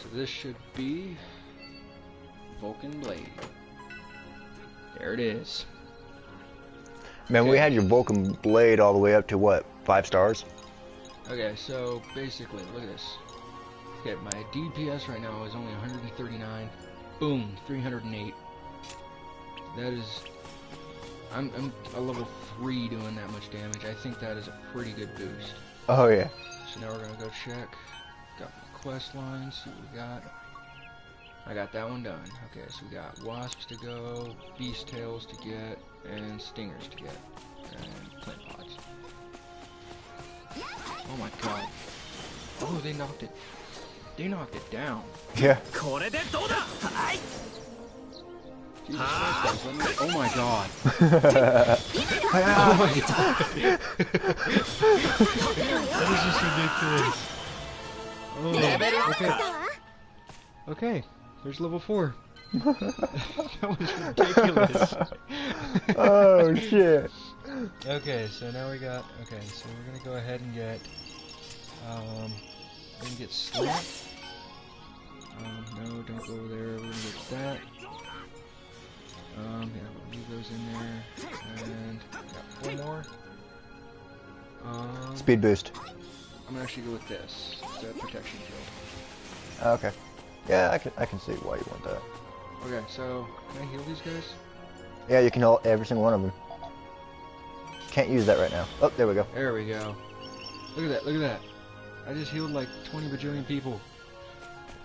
So this should be... Vulcan Blade. There it is. Man, Okay. we had your Vulcan Blade all the way up to what? 5 stars? Okay, so basically, look at this. Okay, my DPS right now is only 139. Boom, 308. That is... I'm a level 3 doing that much damage. I think that is a pretty good boost. Oh, yeah. So now we're gonna go check. Got my quest line, see what we got. I got that one done. Okay, so we got wasps to go, beast tails to get, and stingers to get, and plant pods. Oh my god. Oh, they knocked it. They knocked it down. Yeah. Jesus Christ, guys, let me... Oh my god. Oh my god. That is just ridiculous. Oh, okay. Okay, there's level 4. That was ridiculous. Oh, shit. Okay, so now we got... Okay, so we're gonna go ahead and get... we're gonna get Slant. No, don't go over there. We're gonna get that. Yeah, we'll leave those in there. And got 4 more. Speed boost. I'm gonna actually go with this. It's a protection shield. Okay. Yeah, I can see why you want that. Okay, so can I heal these guys? Yeah, you can heal every single one of them. Can't use that right now. Oh, there we go. There we go. Look at that, look at that. I just healed like 20 bajillion people.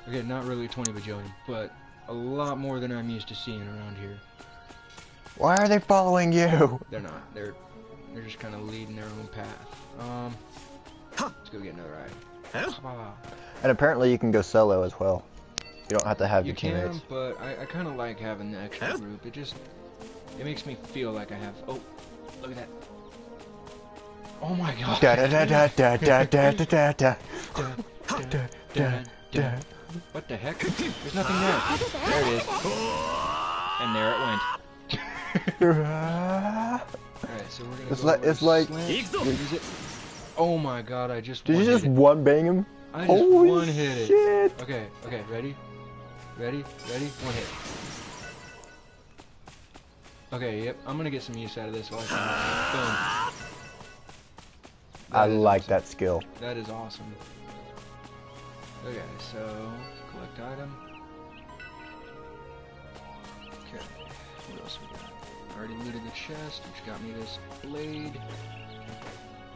Okay, not really 20 bajillion, but a lot more than I'm used to seeing around here. Why are they following you? They're not. They're just kind of leading their own path. Let's go get another item. And apparently you can go solo as well. You don't have to have You your teammates. can, but I kind of like having the extra group. It makes me feel like I have... Oh, look at that. Oh my god. Da da da da da da da da da da. What the heck? There's nothing there. There it is. And there it went. Alright, so we're gonna It's go like over it's like. slant. Use it. Oh my god, I just Did you one-hit just it. one bang him? I just Holy one hit it. shit. Okay, okay, ready? Ready? Ready? One hit. Okay, yep, I'm gonna get some use out of this while I can. Boom. I like awesome. that skill. That is awesome. Okay, so collect item. Okay, what else we got? I already looted the chest, which got me this blade.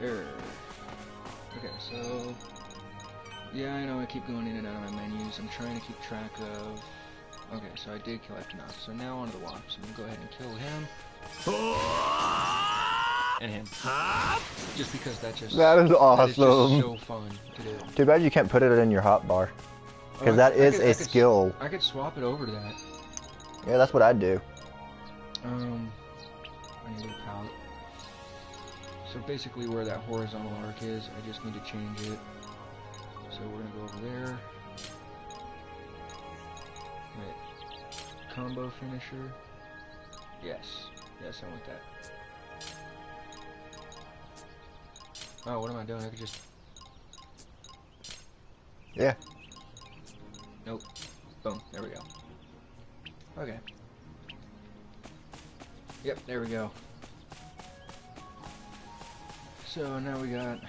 There. Okay, so yeah, I know I keep going in and out of my menus. I'm trying to keep track of. Okay, so I did collect enough. So now on to the wasp. I'm gonna go ahead and kill him. And him. Just because that is awesome. just so fun to do. Too bad you can't put it in your hotbar. Because that is a skill. I could swap it over to that. Yeah, that's what I'd do. I need a pallet. So basically where that horizontal arc is, I just need to change it. So we're gonna go over there. Wait. Combo finisher. Yes. Yes, I want that. Oh, what am I doing? I could just... Yeah. Nope. Boom. There we go. Okay. Yep, there we go. So now we got...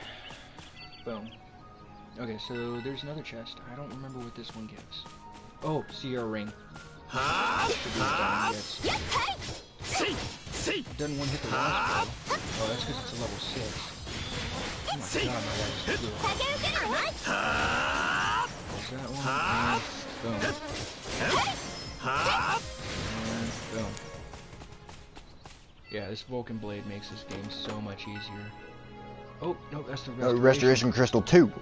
Boom. Okay, so there's another chest. I don't remember what this one gives. Oh, Sierra ring. Should be what that one gets. It doesn't one hit the wasp though. Oh, that's because it's a level 6. Oh my god, my guy just blew up. There's that one, and boom. And boom. Yeah, this Vulcan blade makes this game so much easier. Oh, no, that's the Restoration Crystal 2.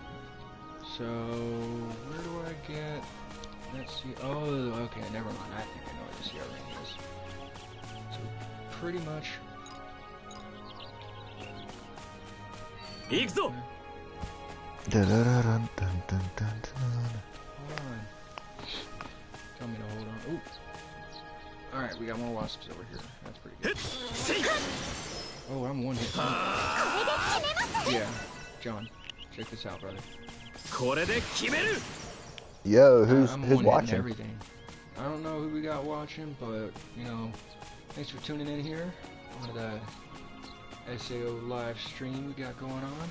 So, where do I get... Let's see... Oh, okay, never mind. I think I know what the Sierra ring is. So, pretty much... Hold on. Tell me to hold on. Ooh. Alright, we got more wasps over here. That's pretty good. Oh, I'm one hit. Yeah, John, check this out, brother. Yo, who's one watching? Everything. I don't know who we got watching, but you know, thanks for tuning in here on the SAO live stream we got going on.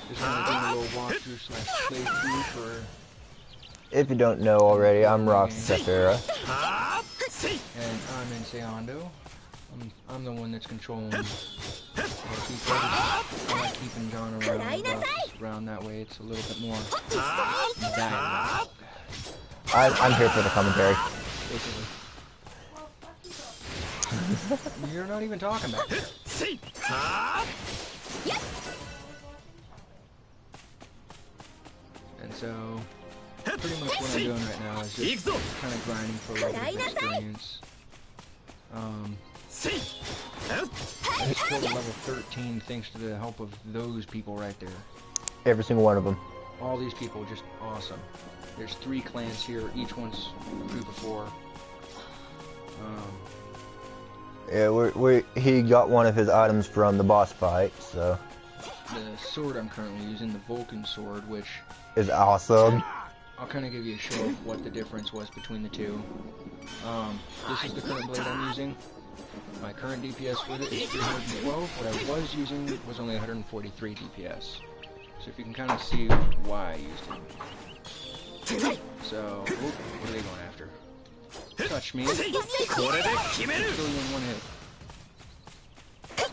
Just want to do a little walkthrough / playthrough for. If you don't know already, I'm Roxas Saphira. And I'm Inceando. I'm the one that's controlling the people. I like keeping John around that way. It's a little bit more dialogue. I'm here for the commentary. Basically. You're not even talking back there. And so, pretty much what I'm doing right now is just kind of grinding for a little bit of experience. I just killed a level 13 thanks to the help of those people right there. Every single one of them. All these people, just awesome. There's 3 clans here, each one's a group of 4. Yeah, he got one of his items from the boss fight, so. The sword I'm currently using, the Vulcan sword, which is awesome. I'll kind of give you a show of what the difference was between the two. This is the current blade I'm using. My current DPS with it is 312. What I was using was only 143 DPS. So if you can kind of see why I used it. So, what are they going after? Touch me. Kill you in one hit.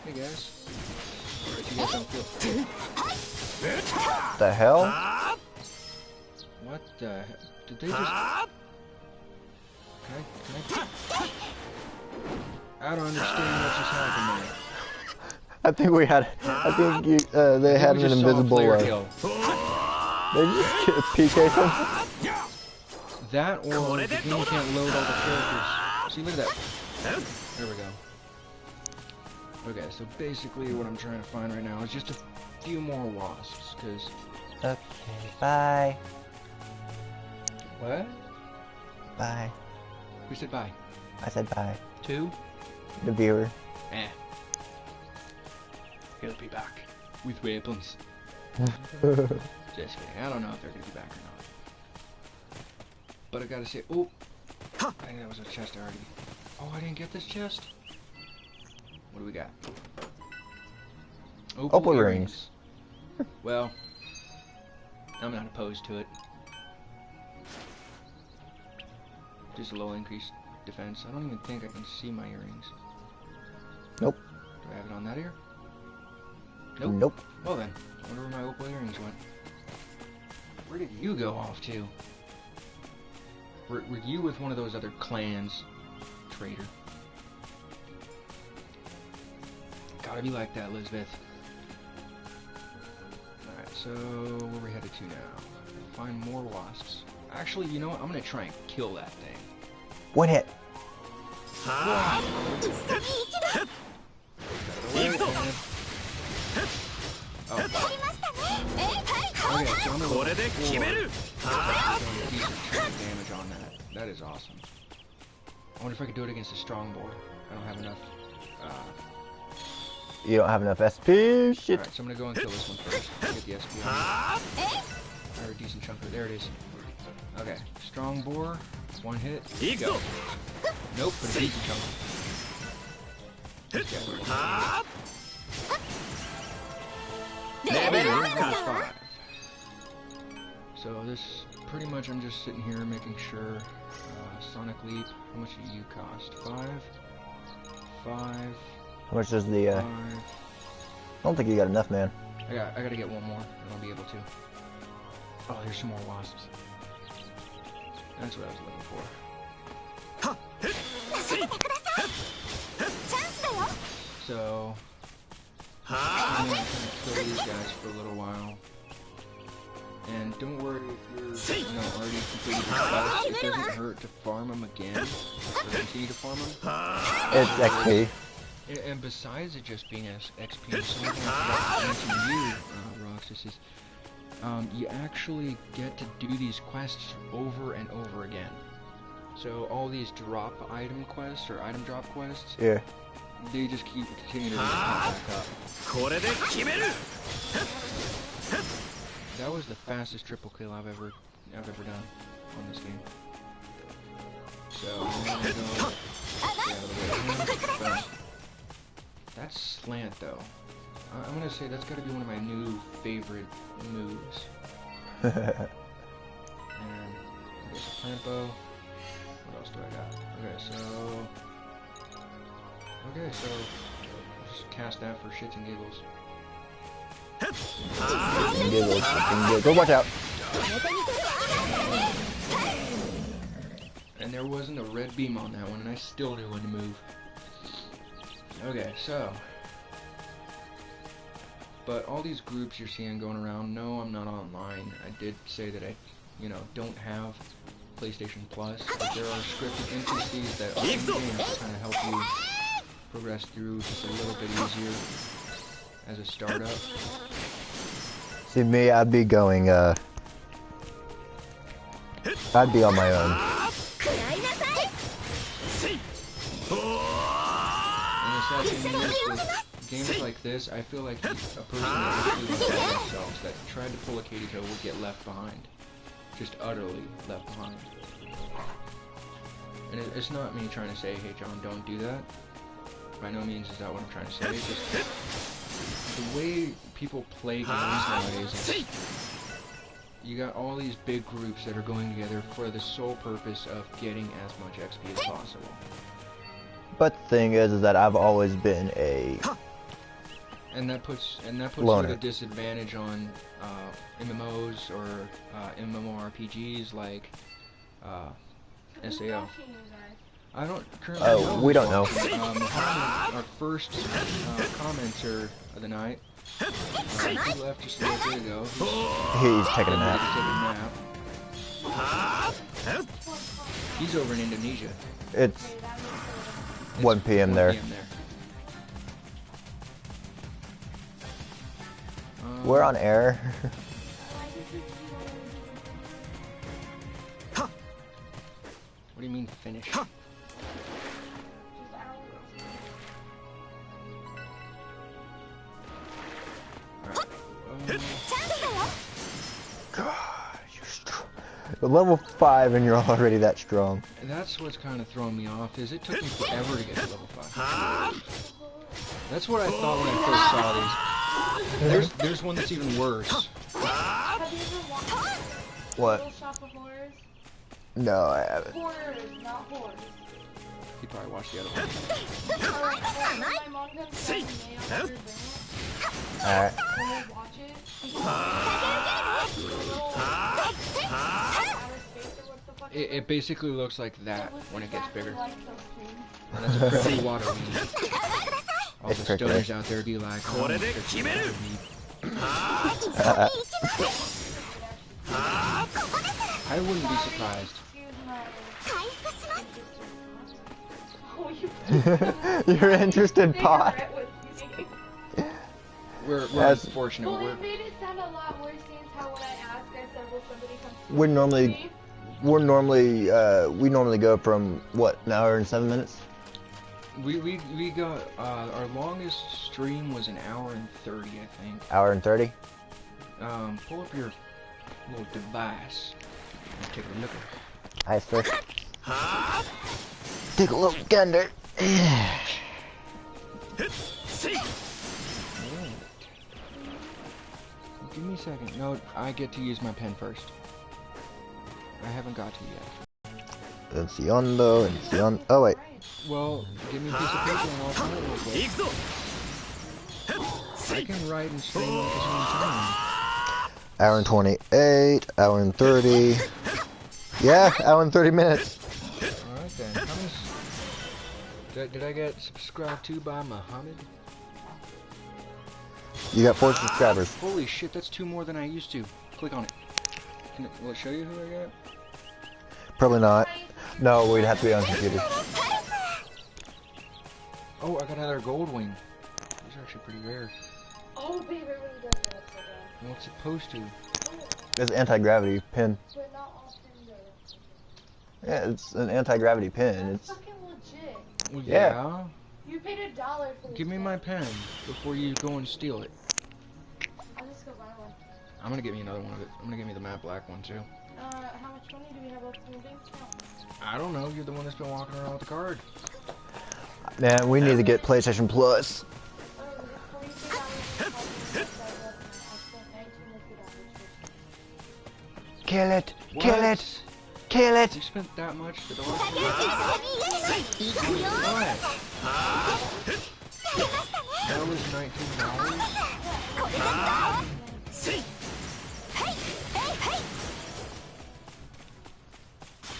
Hey guys. But you guys don't feel. The hell? What the heck? Did they just... Can I... I don't understand what just happened there. I think they had an invisible way. They just PK him. That or the game can't load all the characters. See, look at that. There we go. Okay, so basically what I'm trying to find right now is just a few more wasps, because... Okay, bye. What? Bye. Who said bye? I said bye. To? The viewer. He'll be back. With weapons. Just kidding. I don't know if they're gonna be back or not. But I gotta say, oh! I think that was a chest already. Oh, I didn't get this chest? What do we got? Opal rings. Well, I'm not opposed to it. Just a low increased defense. I don't even think I can see my earrings. Nope. Do I have it on that ear? Nope. Nope. Well then, I wonder where my opal earrings went. Where did you go off to? Were you with one of those other clans, traitor? Gotta be like that, Elizabeth. Alright, so where are we headed to now? Find more wasps. Actually, you know what? I'm gonna try and kill that thing. One hit. Wow. Oh. Okay, so I'm gonna look damage on that. That is awesome. I wonder if I could do it against a strong board. I don't have enough. You don't have enough SP. Shit. Alright, so I'm gonna go and kill this one first. Get the SP on it. Or a decent chunk of it. There it is. Okay, strong boar. One hit. Go. Nope, but a decent chunk. 5. So this, pretty much I'm just sitting here making sure, Sonic Leap, how much do you cost? 5? 5. How much does the, 5. I don't think you got enough, man. I gotta get one more, and I'll be able to. Oh, there's some more wasps. That's what I was looking for. So, I'm gonna kill these guys for a little while. And don't worry if you're, already completed the quest. It doesn't hurt to farm them again, or continue to farm them. It's XP. And besides it just being XP, something I mentioned to you, Roxas, is you actually get to do these quests over and over again. So all these drop item quests or item drop quests, Yeah. they just continue to pop back up. That was the fastest triple kill I've ever done on this game. So I'm gonna go get out of the way. That's slant though. I'm gonna say that's gotta be one of my new favorite moves. And there's a plant bow. What else do I got? Okay, so just cast that for shits and giggles. Go watch out. And there wasn't a red beam on that one, and I still knew when to move. Okay, so. But all these groups you're seeing going around, no, I'm not online. I did say that I, don't have PlayStation Plus, but there are scripted NPCs that are in game to kind of help you progress through just a little bit easier as a startup. See me, I'd be going, I'd be on my own. And the sad thing is, with games like this, I feel like a person that was doing it themselves, that tried to pull a Katie Toe, would get left behind. Just utterly left behind. And it's not me trying to say, hey John, don't do that. By no means is that what I'm trying to say. It's just the way people play games nowadays is you got all these big groups that are going together for the sole purpose of getting as much XP as possible. But the thing is that I've always been a And that puts you loner. at a disadvantage on MMOs or MMORPGs like SAO. I don't currently know. Oh, we don't know. Our first commenter of the night, he left just a little bit ago. He's taking a nap. He's over in Indonesia. It's 1 p.m. there. We're on air. What do you mean finish? God, you're strong. Level 5 and you're already that strong. That's what's kind of throwing me off, is it took me forever to get to level 5. That's what I thought when I first saw these. There's one that's even worse. Have you ever watched What? Little Shop of Horrors? No, I haven't. Horrors, not horrors. He probably watched the other one. Alright, well, my mom comes down to May after dinner. Alright. We'll watch it. It basically looks like that when it gets bigger. Like those things. And that's a prickly water weed. All It's the prickly. stoners out there be like, oh, prickly water weed. I wouldn't be surprised. Excuse my... You're interested, pot. We're That's- unfortunate. Well, We're, it made it sound a lot worse since how when I asked, I said, will somebody come to We normally, me? we normally go from, what, an hour and 7 minutes? we got, our longest stream was an hour and 30, I think. Hour and 30? Pull up your little device and take a look at Hi, sir. Take a look, gander. Give me a second. No, I get to use my pen first. I haven't got to yet. Inceando. Oh wait. Well, give me a piece of paper and I'll tell it real quick. I can write and stream at the same time. Hour and 28. Hour and 30. Yeah, hour and 30 minutes. Alright then. How much... Did I get subscribed to by Muhammad? You got 4 subscribers. Holy shit, that's 2 more than I used to. Click on it. Will it show you who I got? Probably not. No, we'd have to be on computer. Oh, I got another gold wing. These are actually pretty rare. Oh, baby, it really does that so bad. Well, it's supposed to. It's an anti-gravity pin. But not all pins are. Yeah, it's an anti-gravity pin. That's It's fucking legit. Well, Yeah. You paid $1 for this. Give me my pen before you go and steal it. I'll just go buy one. I'm gonna get me another one of it. I'm gonna get me the matte black one too. How much money do we have left in the bank account? I don't know. You're the one that's been walking around with the card. man, we need to get PlayStation Plus. Oh, we have $43 I spent $19 Kill it! What? Kill it! Kill it! You spent that much for the what? That was $19.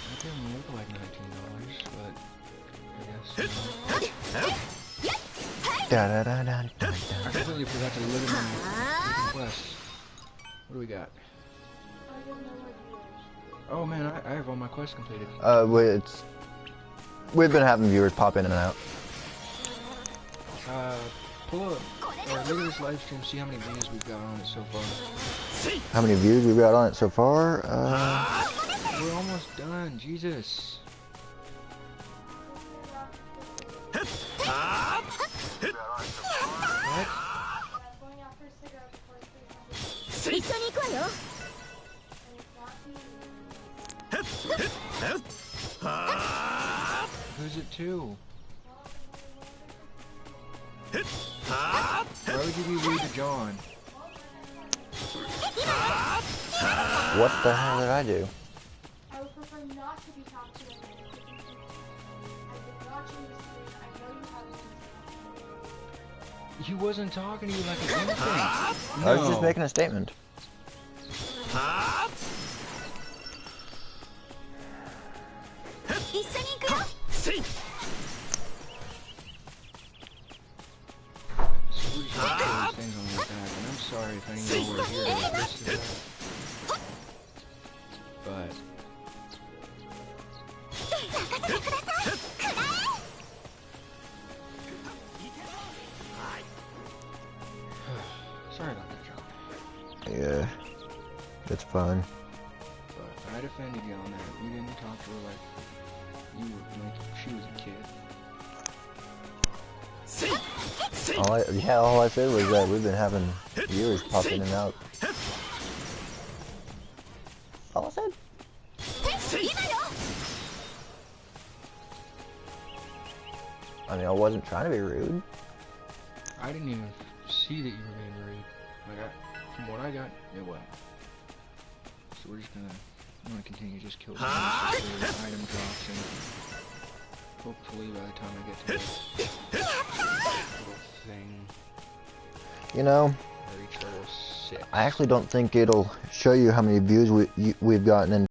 That didn't look like $19, but I guess. Da da da da da. I completely forgot to look at my quest. What do we got? Oh man, I have all my quests completed. We've been having viewers pop in and out. Pull up, or look at this live stream, see how many views we've got on it so far. How many views we've got on it so far? We're almost done, Jesus. What? Who's it to? Why would you be rude to John? What the hell did I do? I would prefer not to be talked to right now. I've been watching the stream. I know you haven't been. He wasn't talking to you like an infant. I was just making a statement. Things on your back, and I'm sorry if anyone were here to listen to that. But sorry about that, John. Yeah, it's fine. But I defended you on that. You didn't talk to her like she was a kid. All I said was that we've been having viewers pop in and out. All I said. I mean, I wasn't trying to be rude. I didn't even see that you were being rude. Like, from what I got, it was. So we're just gonna, I'm gonna continue to just kill some item drops, and hopefully by the time I get to the little thing, You know, I reach level 6. I actually don't think it'll show you how many views we've gotten in